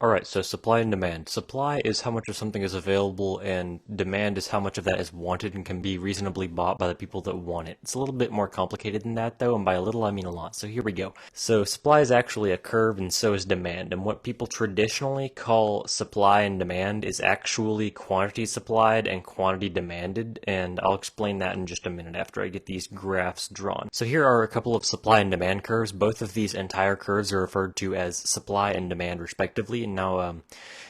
Alright, so supply and demand. Supply is how much of something is available, and demand is how much of that is wanted and can be reasonably bought by the people that want it. It's a little bit more complicated than that, though, and by a little I mean a lot. So here we go. So supply is actually a curve, and so is demand. And what people traditionally call supply and demand is actually quantity supplied and quantity demanded, and I'll explain that in just a minute after I get these graphs drawn. So here are a couple of supply and demand curves. Both of these entire curves are referred to as supply and demand respectively. Now,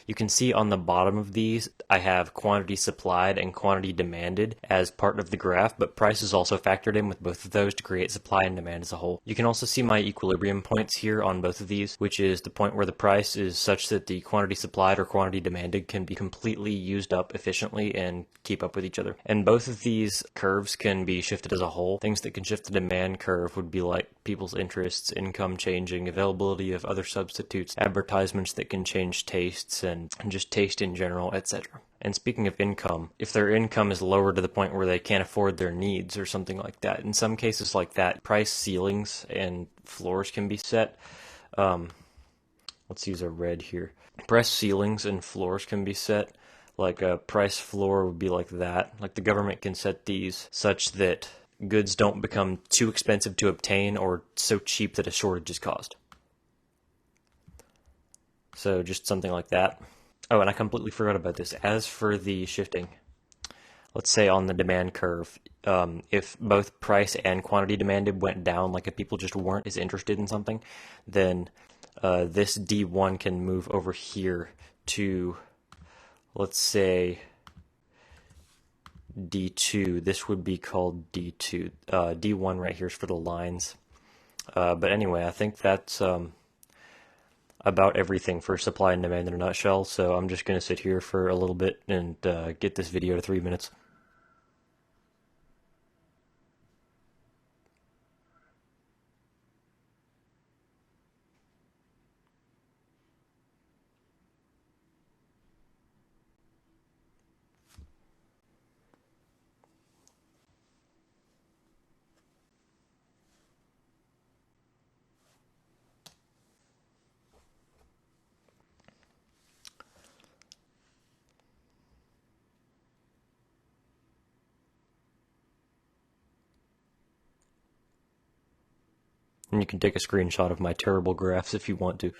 you can see on the bottom of these, I have quantity supplied and quantity demanded as part of the graph, but price is also factored in with both of those to create supply and demand as a whole. You can also see my equilibrium points here on both of these, which is the point where the price is such that the quantity supplied or quantity demanded can be completely used up efficiently and keep up with each other. And both of these curves can be shifted as a whole. Things that can shift the demand curve would be like people's interests, income changing, availability of other substitutes, advertisements that can change tastes, and just taste in general, etc. And speaking of income, if their income is lower to the point where they can't afford their needs or something like that, in some cases like that, price ceilings and floors can be set. Let's use a red here. Price ceilings and floors can be set. Like a price floor would be like that. Like the government can set these such that goods don't become too expensive to obtain or so cheap that a shortage is caused. So just something like that. Oh, and I completely forgot about this. As for the shifting, let's say on the demand curve, if both price and quantity demanded went down, like if people just weren't as interested in something, then this D1 can move over here to, let's say, D2. This would be called D2. D1 right here is for the lines. But anyway, I think that's about everything for supply and demand in a nutshell. So I'm just going to sit here for a little bit and get this video to 3 minutes. And you can take a screenshot of my terrible graphs if you want to.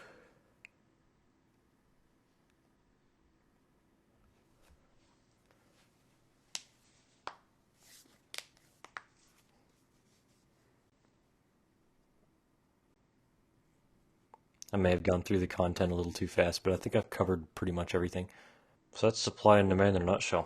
I may have gone through the content a little too fast, but I think I've covered pretty much everything. So that's supply and demand in a nutshell.